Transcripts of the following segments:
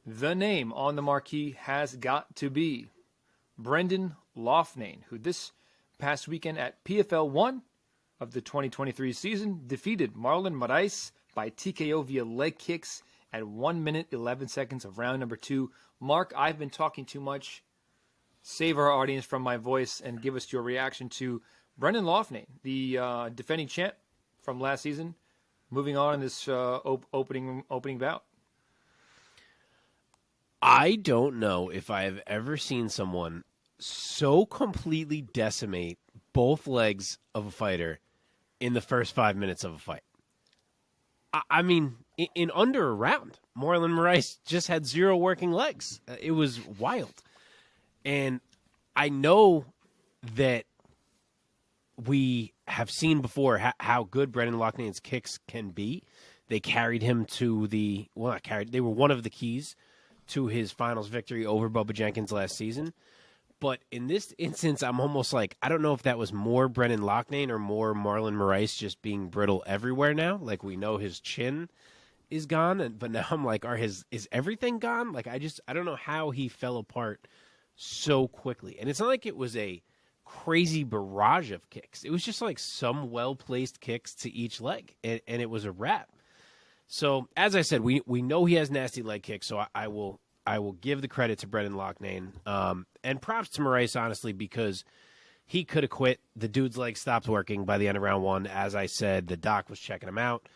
The name on the marquee has got to be Brendan Loughnane, who this past weekend at PFL 1 of the 2023 season defeated Marlon Moraes by TKO via leg kicks at 1 minute 11 seconds of round number 2. Mark, I've been talking too much. Save our audience from my voice and give us your reaction to Brendan Loughnane, the defending champ from last season, moving on in this opening bout. I don't know if I have ever seen someone so completely decimate both legs of a fighter in the first 5 minutes of a fight. I mean, in under a round, Marlon Moraes just had 0 working legs. It was wild. And I know that we have seen before how good Brendan Loughnane's kicks can be. They carried him to they were one of the keys to his finals victory over Bubba Jenkins last season. But in this instance, I'm almost like, I don't know if that was more Brendan Loughnane or more Marlon Moraes just being brittle everywhere now. Like, we know his chin is gone, but now I'm like, is everything gone? Like, I don't know how he fell apart so quickly. And it's not like it was a crazy barrage of kicks. It was just like some well-placed kicks to each leg, and it was a wrap. So, as I said, we know he has nasty leg kicks, so I will give the credit to Brendan Loughnane. And props to Moraes, honestly, because he could have quit. The dude's leg stopped working by the end of round 1. As I said, the doc was checking him out,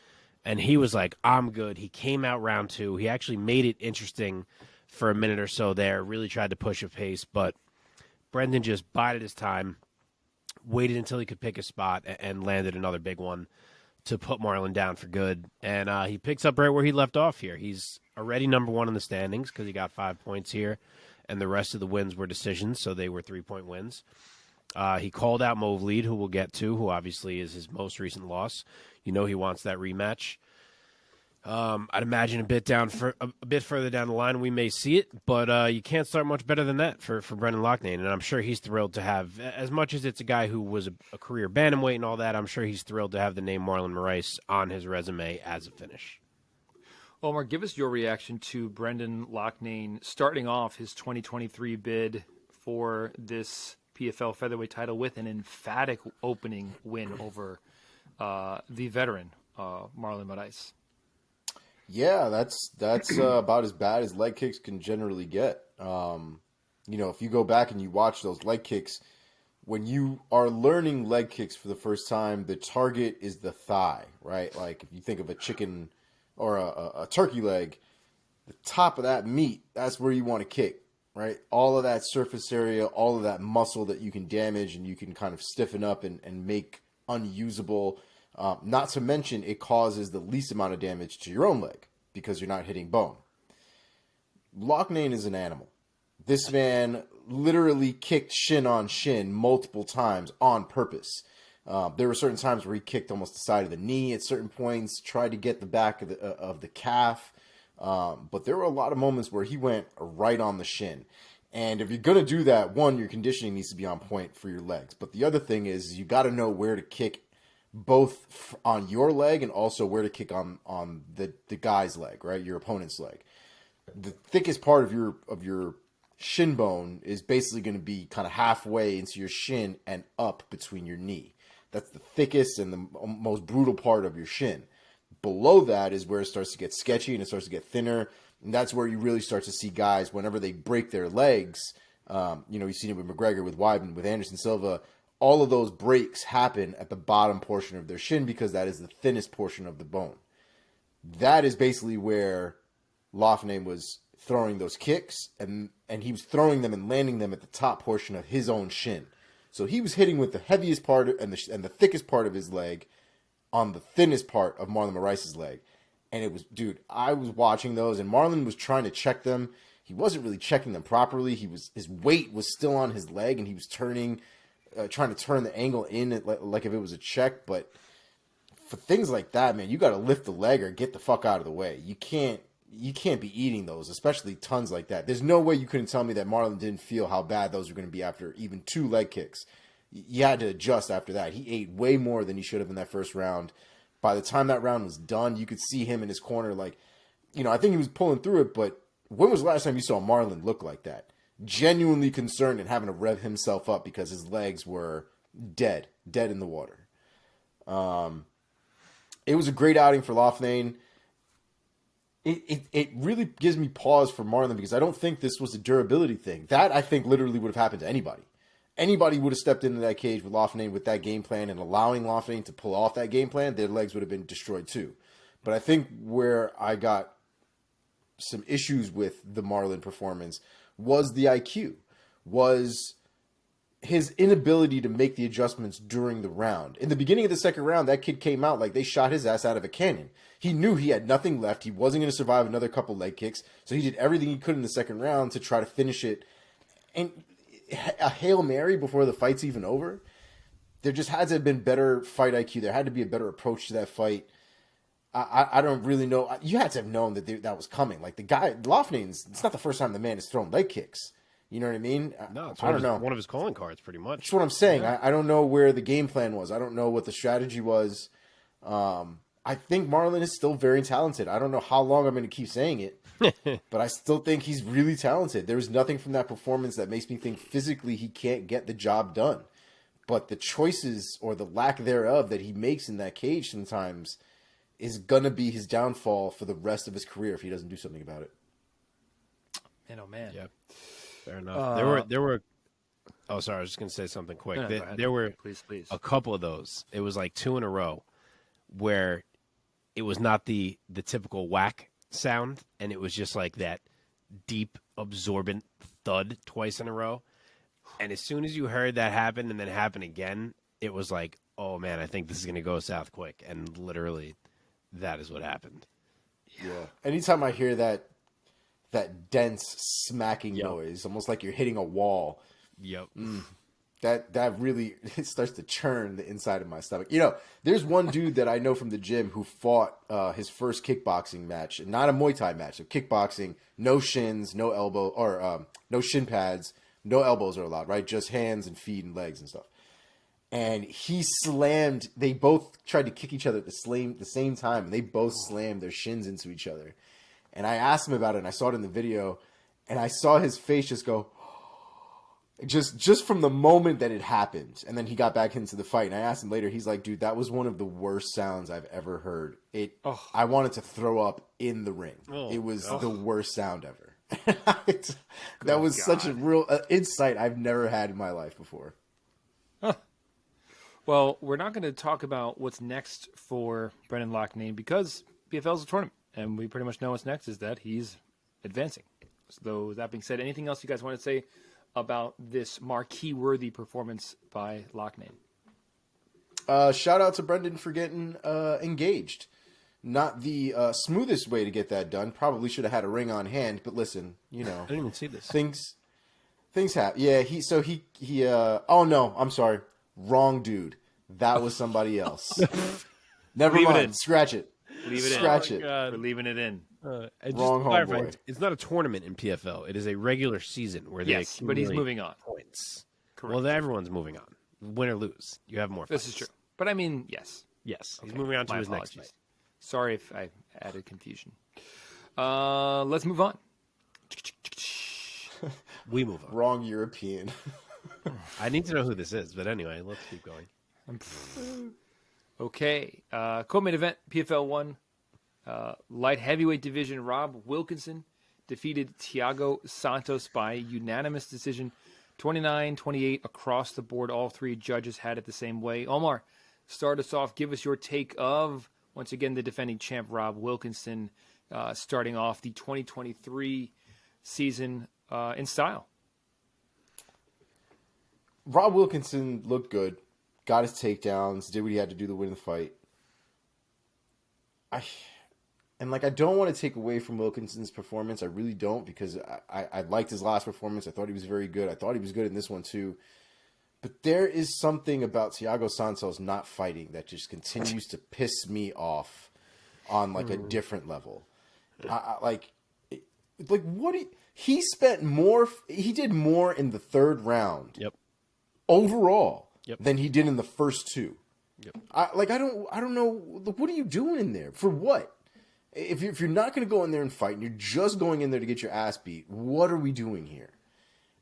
and he was like, I'm good. He came out round 2. He actually made it interesting for a minute or so there, really tried to push a pace, but Brendan just bided his time, waited until he could pick a spot, and landed another big one to put Marlon down for good. And he picks up right where he left off here. He's already number 1 in the standings because he got 5 points here, and the rest of the wins were decisions, so they were 3-point wins. He called out Movlid, who we'll get to, who obviously is his most recent loss. You know he wants that rematch. I'd imagine a bit further down the line we may see it, but you can't start much better than that for Brendan Loughnane, and I'm sure he's thrilled to have, as much as it's a guy who was a career bantamweight and all that, I'm sure he's thrilled to have the name Marlon Moraes on his resume as a finish. Omar, give us your reaction to Brendan Loughnane starting off his 2023 bid for this PFL featherweight title with an emphatic opening win over the veteran Marlon Moraes. Yeah, that's about as bad as leg kicks can generally get. If you go back and you watch those leg kicks, when you are learning leg kicks for the first time, the target is the thigh, right? Like if you think of a chicken or a turkey leg, the top of that meat, that's where you want to kick, right? All of that surface area, all of that muscle that you can damage and you can kind of stiffen up and make unusable. Not to mention, it causes the least amount of damage to your own leg because you're not hitting bone. Loughnane is an animal. This man literally kicked shin on shin multiple times on purpose. There were certain times where he kicked almost the side of the knee at certain points, tried to get the back of the calf. But there were a lot of moments where he went right on the shin. And if you're going to do that, one, your conditioning needs to be on point for your legs. But the other thing is you got to know where to kick both on your leg and also where to kick on the guy's leg, right? Your opponent's leg. The thickest part of your shin bone is basically going to be kind of halfway into your shin and up between your knee. That's the thickest and the most brutal part of your shin. Below that is where it starts to get sketchy and it starts to get thinner. And that's where you really start to see guys, whenever they break their legs, you've seen it with McGregor, with Weidman, with Anderson Silva, all of those breaks happen at the bottom portion of their shin because that is the thinnest portion of the bone. That is basically where Loughnane was throwing those kicks, and he was throwing them and landing them at the top portion of his own shin. So he was hitting with the heaviest part and the thickest part of his leg on the thinnest part of Marlon Moraes' leg. And it was, dude, I was watching those, and Marlon was trying to check them. He wasn't really checking them properly. His weight was still on his leg, and he was trying to turn the angle in like if it was a check. But for things like that, man, you got to lift the leg or get the fuck out of the way. You can't be eating those, especially tons like that. There's no way you couldn't tell me that Marlon didn't feel how bad those were going to be after even 2 leg kicks. You had to adjust after that. He ate way more than he should have in that first round. By the time that round was done, you could see him in his corner, like, I think he was pulling through it, but when was the last time you saw Marlon look like that? Genuinely concerned and having to rev himself up because his legs were dead in the water. It was a great outing for Loughnane. It really gives me pause for Marlon because I don't think this was a durability thing. That, I think, literally would have happened to anybody. Anybody would have stepped into that cage with Loughnane with that game plan and allowing Loughnane to pull off that game plan, their legs would have been destroyed too. But I think where I got some issues with the Marlon performance was the IQ, was his inability to make the adjustments during the round. In the beginning of the second round, that kid came out like they shot his ass out of a cannon. He knew he had nothing left. He wasn't going to survive another couple leg kicks. So he did everything he could in the second round to try to finish it. And a Hail Mary before the fight's even over. There just had to have been better fight IQ. There had to be a better approach to that fight. I don't really know. You had to have known that that was coming. Like the guy, Loughnane's, it's not the first time the man has thrown leg kicks. You know what I mean? No, it's I don't know. One of his calling cards, pretty much. That's what I'm saying. Yeah. I don't know where the game plan was. I don't know what the strategy was. I think Marlon is still very talented. I don't know how long I'm going to keep saying it, but I still think he's really talented. There was nothing from that performance that makes me think physically he can't get the job done. But the choices or the lack thereof that he makes in that cage sometimes is going to be his downfall for the rest of his career if he doesn't do something about it. Man, oh man. Yeah. Fair enough. There were. Oh, sorry. I was just gonna say something quick. No, there were please. a couple of those. It was like 2 in a row, where it was not the typical whack sound, and it was just like that deep, absorbent thud twice in a row. And as soon as you heard that happen and then happen again, it was like, oh man, I think this is gonna go south quick. And literally, that is what happened. Yeah. Anytime I hear that dense smacking noise, almost like you're hitting a wall. Yep. That really, it starts to churn the inside of my stomach. You know, there's one dude that I know from the gym who fought his first kickboxing match, not a Muay Thai match, so kickboxing, no shins, no elbow, or no shin pads, no elbows are allowed, right? Just hands and feet and legs and stuff. And he slammed, they both tried to kick each other at the same time, and they both slammed their shins into each other. And I asked him about it, and I saw it in the video, and I saw his face just go, just from the moment that it happened. And then he got back into the fight, and I asked him later, he's like, dude, that was one of the worst sounds I've ever heard. I wanted to throw up in the ring. It was the worst sound ever. That was such a real insight I've never had in my life before. Huh. Well, we're not going to talk about what's next for Brendan Loughnane because PFL is a tournament. And we pretty much know what's next is that he's advancing. So that being said, anything else you guys want to say about this marquee-worthy performance by Loughnane? Shout out to Brendan for getting engaged. Not the smoothest way to get that done. Probably should have had a ring on hand. But listen, you know, I didn't even see this. Things happen. Yeah, he. Oh no, I'm sorry. Wrong dude. That was somebody else. Never mind. Scratch it. Leave it Scratch in. it. We're leaving it in. Wrong homeboy. It's not a tournament in PFL. It is a regular season where they but he's moving on. Points. Correct. Well, everyone's moving on. Win or lose, you have more fights. This is true. But I mean, yes. Yes, he's Okay. moving on to My his apologies. next fight. Sorry if I added confusion. Let's move on. We move on. Wrong European. I need to know who this is, but anyway, let's keep going. Okay. Co-main event, PFL 1. Light heavyweight division, Rob Wilkinson defeated Thiago Santos by unanimous decision, 29-28 across the board. All three judges had it the same way. Omar, start us off. Give us your take of, once again, the defending champ, Rob Wilkinson, starting off the 2023 season in style. Rob Wilkinson looked good. Got his takedowns. Did what he had to do to win the fight. I don't want to take away from Wilkinson's performance. I really don't, because I liked his last performance. I thought he was very good. I thought he was good in this one too. But there is something about Thiago Santos not fighting that just continues to piss me off on like a different level. He spent more. He did more in the third round. Yep. Overall, Yep. than he did in the first two. Yep. I don't know. What are you doing in there? For what? If you're not going to go in there and fight, and you're just going in there to get your ass beat, what are we doing here?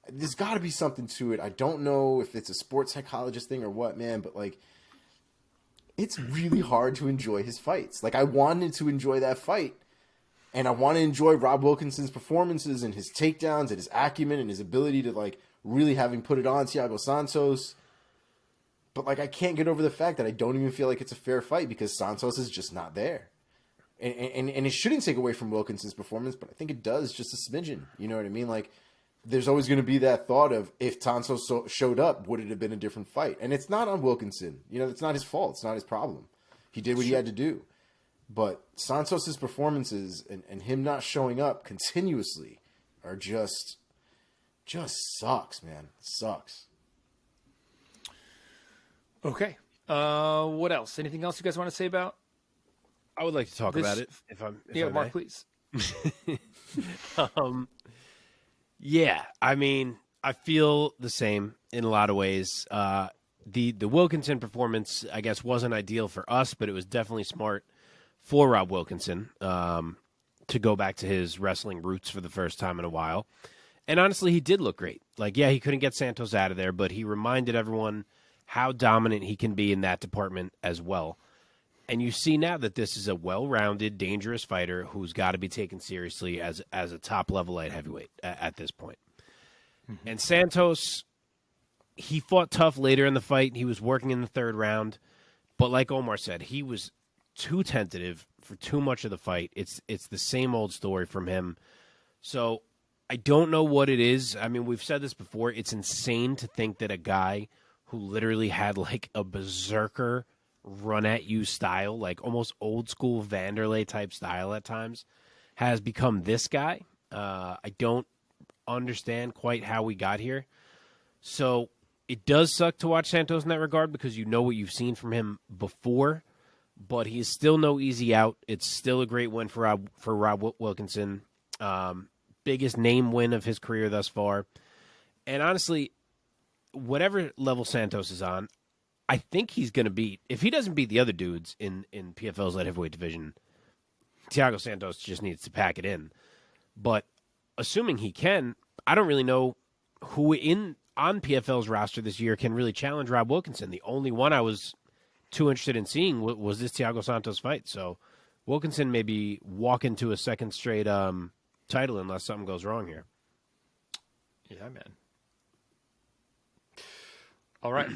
There's got to be something to it. I don't know if it's a sports psychologist thing or what, man, but like, it's really hard to enjoy his fights. Like, I wanted to enjoy that fight, and I want to enjoy Rob Wilkinson's performances and his takedowns and his acumen and his ability to, like, really having put it on Thiago Santos. But, like, I can't get over the fact that I don't even feel like it's a fair fight because Santos is just not there. And it shouldn't take away from Wilkinson's performance, but I think it does just a smidgen. You know what I mean? Like, there's always going to be that thought of if Santos showed up, would it have been a different fight? And it's not on Wilkinson. You know, it's not his fault. It's not his problem. He did what he had to do. But Santos' performances and him not showing up continuously are just sucks, man. It sucks. Okay. What else? Anything else you guys want to say about? I would like to talk about it. If I Mark, may. please. Yeah, I mean, I feel the same in a lot of ways. The Wilkinson performance, I guess, wasn't ideal for us, but it was definitely smart for Rob Wilkinson to go back to his wrestling roots for the first time in a while. And honestly, he did look great. Like, yeah, he couldn't get Santos out of there, but he reminded everyone how dominant he can be in that department as well. And you see now that this is a well-rounded, dangerous fighter who's got to be taken seriously as a top-level light heavyweight at this point. Mm-hmm. And Santos, he fought tough later in the fight. He was working in the third round. But like Omar said, he was too tentative for too much of the fight. It's the same old story from him. So I don't know what it is. I mean, we've said this before. It's insane to think that a guy who literally had like a berserker run at you style, like almost old school Vanderlei type style at times, has become this guy. I don't understand quite how we got here. So it does suck to watch Santos in that regard because you know what you've seen from him before, but he's still no easy out. It's still a great win for Rob Wilkinson. Biggest name win of his career thus far. And honestly, whatever level Santos is on, I think he's going to beat, if he doesn't beat the other dudes in PFL's light heavyweight division, Thiago Santos just needs to pack it in. But assuming he can, I don't really know who on PFL's roster this year can really challenge Rob Wilkinson. The only one I was too interested in seeing was this Thiago Santos fight. So Wilkinson may be walking to a second straight title unless something goes wrong here. Yeah, man. All right.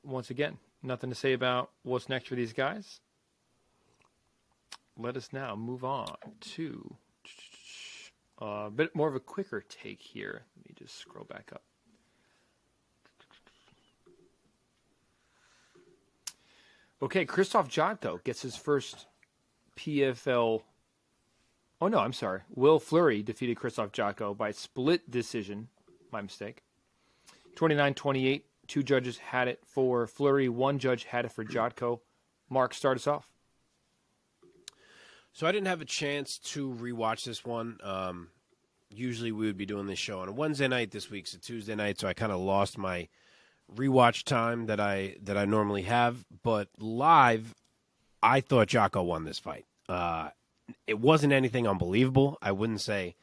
Once again, nothing to say about what's next for these guys. Let us now move on to a bit more of a quicker take here. Let me just scroll back up. Okay, Krzysztof Jotko gets his first PFL. Oh, no, I'm sorry. Will Fleury defeated Krzysztof Jotko by split decision. My mistake. 29-28. Two judges had it for Fleury. One judge had it for Jotko. Mark, start us off. So I didn't have a chance to rewatch this one. Usually we would be doing this show on a Wednesday night. This week's a Tuesday night, so I kind of lost my rewatch time that I normally have. But live, I thought Jotko won this fight. It wasn't anything unbelievable. I wouldn't say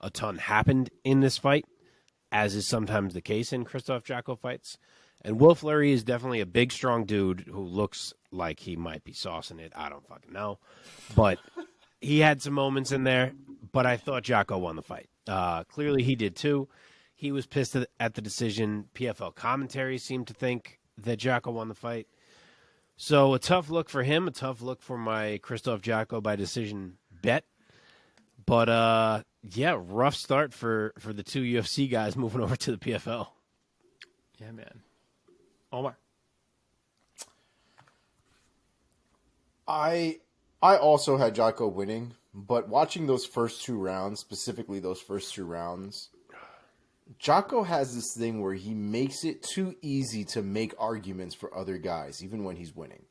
a ton happened in this fight, as is sometimes the case in Krzysztof Jotko fights. And Will Fleury is definitely a big, strong dude who looks like he might be saucing it. I don't fucking know. But he had some moments in there, but I thought Jotko won the fight. Clearly he did too. He was pissed at the decision. PFL commentary seemed to think that Jotko won the fight. So a tough look for him, a tough look for my Krzysztof Jotko by decision bet. But, yeah, rough start for the two UFC guys moving over to the PFL. Yeah, man. Omar. I also had Jotko winning, but watching those first two rounds, specifically those first two rounds, Jotko has this thing where he makes it too easy to make arguments for other guys, even when he's winning.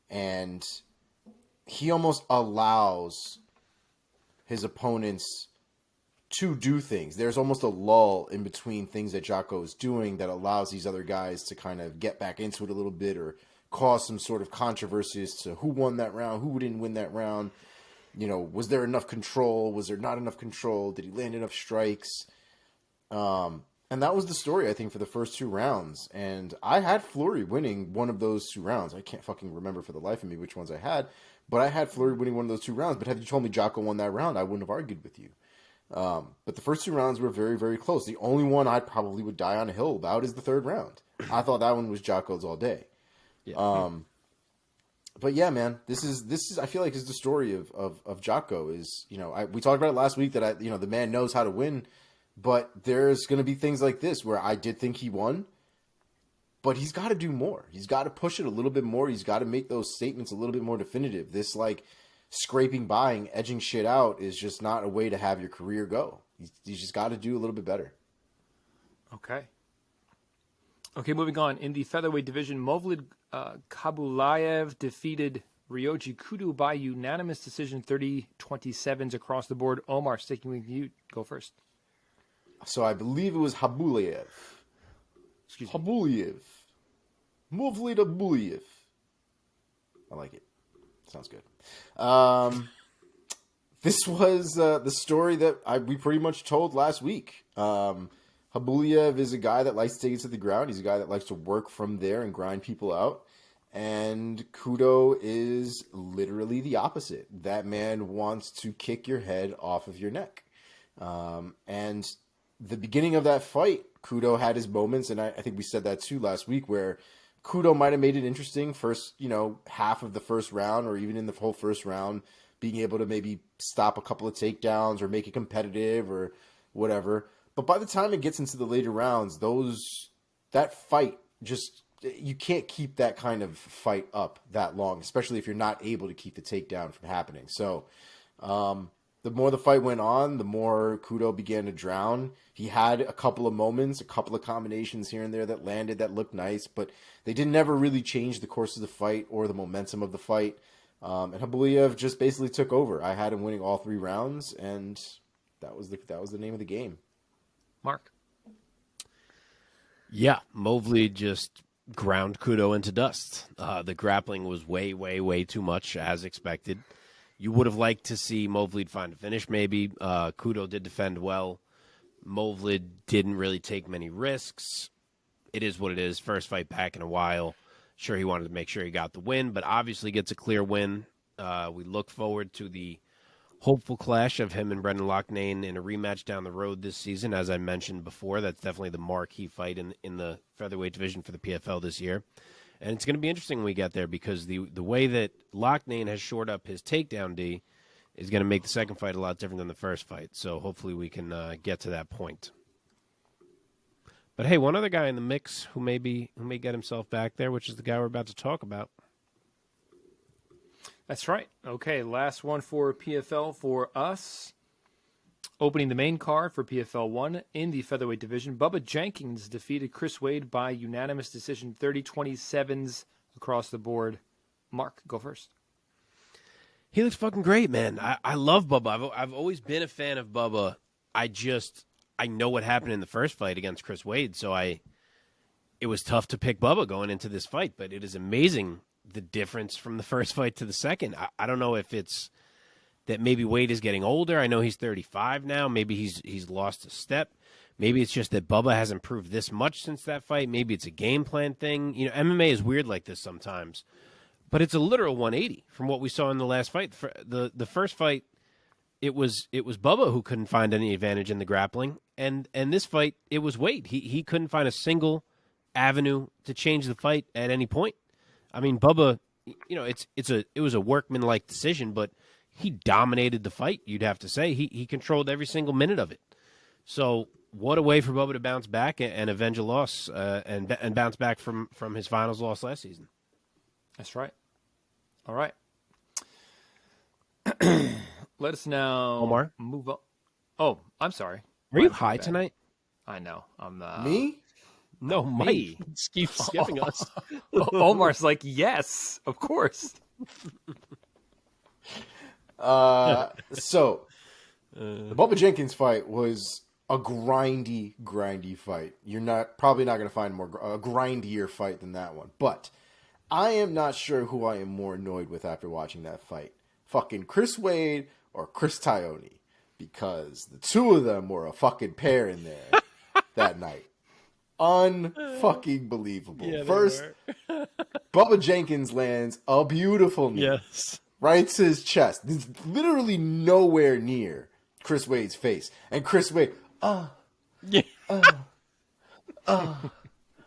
And he almost allows his opponents to do things. There's almost a lull in between things that Jotko is doing that allows these other guys to kind of get back into it a little bit or cause some sort of controversy as to who won that round, who didn't win that round. You know, was there enough control? Was there not enough control? Did he land enough strikes? And that was the story, I think, for the first 2 rounds. And I had Fleury winning one of those 2 rounds. I can't fucking remember for the life of me which ones I had, but I had Fleury winning one of those 2 rounds. But had you told me Jotko won that round, I wouldn't have argued with you. But the first 2 rounds were very, very close. The only one I probably would die on a hill about is the 3rd round. I thought that one was Jotko's all day. Yeah. But yeah, man, this is I feel like is the story of Jotko. Is, you know, we talked about it last week that the man knows how to win, but there's going to be things like this where I did think he won, but he's got to do more. He's got to push it a little bit more. He's got to make those statements a little bit more definitive. This like scraping by and edging shit out is just not a way to have your career go. He's just got to do a little bit better. Okay, moving on. In the featherweight division, Movlid Khaybulaev defeated Ryoji Kudo by unanimous decision, 30-27s across the board. Omar, sticking with you. Go first. So I believe it was Khaybulaev. Excuse me. Khaybulaev. Movlid Khaybulaev. I like it. Sounds good. This was the story that we pretty much told last week. Khaybulaev is a guy that likes to take it to the ground. He's a guy that likes to work from there and grind people out. And Kudo is literally the opposite. That man wants to kick your head off of your neck. And the beginning of that fight, Kudo had his moments, and I think we said that too last week, where Kudo might have made it interesting first, half of the first round, or even in the whole first round, being able to maybe stop a couple of takedowns or make it competitive or whatever. But by the time it gets into the later rounds, that fight just, you can't keep that kind of fight up that long, especially if you're not able to keep the takedown from happening. So, the more the fight went on, the more Kudo began to drown. He had a couple of moments, a couple of combinations here and there that landed, that looked nice, but they didn't never really change the course of the fight or the momentum of the fight. And Khaybulaev just basically took over. I had him winning all 3 rounds, and that was the name of the game. Mark. Yeah, Movlid just ground Kudo into dust. The grappling was way, way, way too much, as expected. You would have liked to see Movlid find a finish, maybe. Kudo did defend well. Movlid didn't really take many risks. It is what it is. First fight back in a while. Sure, he wanted to make sure he got the win, but obviously gets a clear win. We look forward to the hopeful clash of him and Brendan Loughnane in a rematch down the road this season. As I mentioned before, that's definitely the marquee fight in the featherweight division for the PFL this year. And it's going to be interesting when we get there, because the way that Loughnane has shored up his takedown D is going to make the second fight a lot different than the first fight. So hopefully we can get to that point. But hey, one other guy in the mix who may get himself back there, which is the guy we're about to talk about. That's right. Okay, last one for PFL for us. Opening the main card for PFL 1 in the featherweight division, Bubba Jenkins defeated Chris Wade by unanimous decision, 30-27s across the board. Mark, go first. He looks fucking great, man. I love Bubba. I've always been a fan of Bubba. I know what happened in the first fight against Chris Wade, so it was tough to pick Bubba going into this fight, but it is amazing the difference from the first fight to the second. I don't know if it's that maybe Wade is getting older. I know he's 35 now. Maybe he's lost a step. Maybe it's just that Bubba has improved this much since that fight. Maybe it's a game plan thing. MMA is weird like this sometimes. But it's a literal 180 from what we saw in the last fight. The first fight, it was Bubba who couldn't find any advantage in the grappling. And this fight, it was Wade. He couldn't find a single avenue to change the fight at any point. I mean, Bubba, it was a workman-like decision, but he dominated the fight, you'd have to say. He controlled every single minute of it. So what a way for Bubba to bounce back and avenge a loss and bounce back from his finals loss last season. That's right. All right. Let us now Omar? move on. Oh, I'm sorry. Are you high tonight? I know. I'm Me? No, Mike. Me? Keeps skipping us. Omar's like, yes, of course. So the Bubba Jenkins fight was a grindy fight. You're probably not going to find a grindier fight than that one. But I am not sure who I am more annoyed with after watching that fight. Fucking Chris Wade or Chris Taglioni. Because the two of them were a fucking pair in there that night. Unfucking believable. Yeah, First, Bubba Jenkins lands a beautiful knee. Yes. Right to his chest. It's literally nowhere near Chris Wade's face. And Chris Wade, Yeah.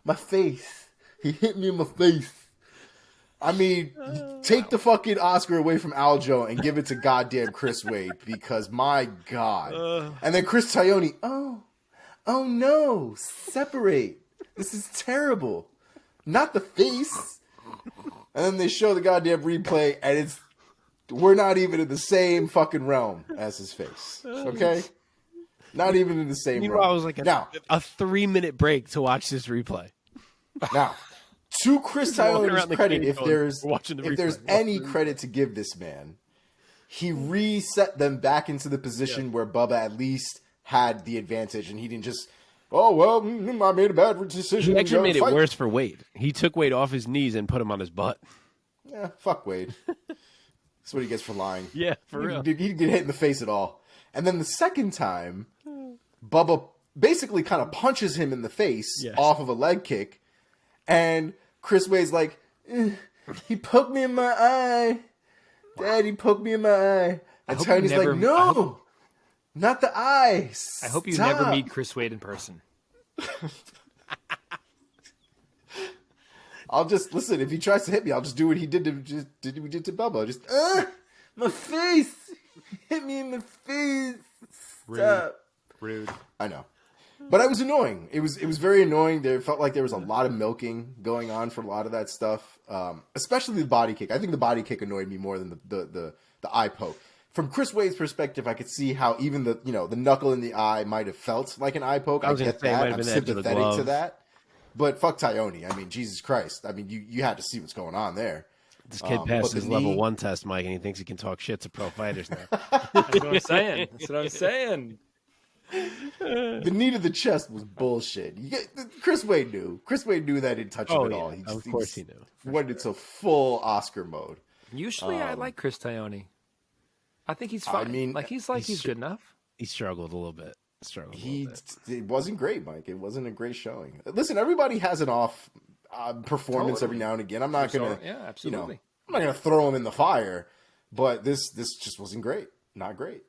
my face. He hit me in my face. I mean, take the fucking Oscar away from Aljo and give it to goddamn Chris Wade because my God. And then Chris Taglioni, oh no, separate. This is terrible. Not the face. And then they show the goddamn replay and we're not even in the same fucking realm as his face. Okay? Not even in the same realm. Meanwhile, it was like a 3-minute break to watch this replay. Now, to Chris Taglioni's credit, if there's replay. any credit to give this man, he reset them back into the position where Bubba at least had the advantage, and he didn't just, I made a bad decision. He actually made it worse for Wade. He took Wade off his knees and put him on his butt. Yeah, fuck Wade. That's what he gets for lying. Yeah, for real. He didn't get hit in the face at all. And then the second time, Bubba basically kind of punches him in the face off of a leg kick, and Chris Wade's like, he poked me in my eye. Daddy poked me in my eye. And Tiny's like, no, not the eye. I hope you never meet Chris Wade in person. I'll just, listen, if he tries to hit me, I'll just do what he did to Bubba. Just, my face. Hit me in the face. Stop. Rude. I know. But it was annoying. It was very annoying. There felt like there was a lot of milking going on for a lot of that stuff, especially the body kick. I think the body kick annoyed me more than the eye poke. From Chris Wade's perspective, I could see how even the knuckle in the eye might have felt like an eye poke. I get that. I'm sympathetic to that. But fuck Taglioni. I mean, Jesus Christ. I mean, you had to see what's going on there. This kid passed his level 1 test, Mike, and he thinks he can talk shit to pro fighters now. That's what I'm saying. That's what I'm saying. The knee to the chest was bullshit. Chris Wade knew. Chris Wade knew that didn't touch him at all. Of course he knew. Went into full Oscar mode. Usually I like Chris Taglioni. I think he's fine. I mean, he's good enough. He struggled a little bit. It wasn't great, Mike. It wasn't a great showing. Listen, everybody has an off performance every now and again. I'm not gonna, absolutely. I'm not gonna throw him in the fire. But this just wasn't great. Not great.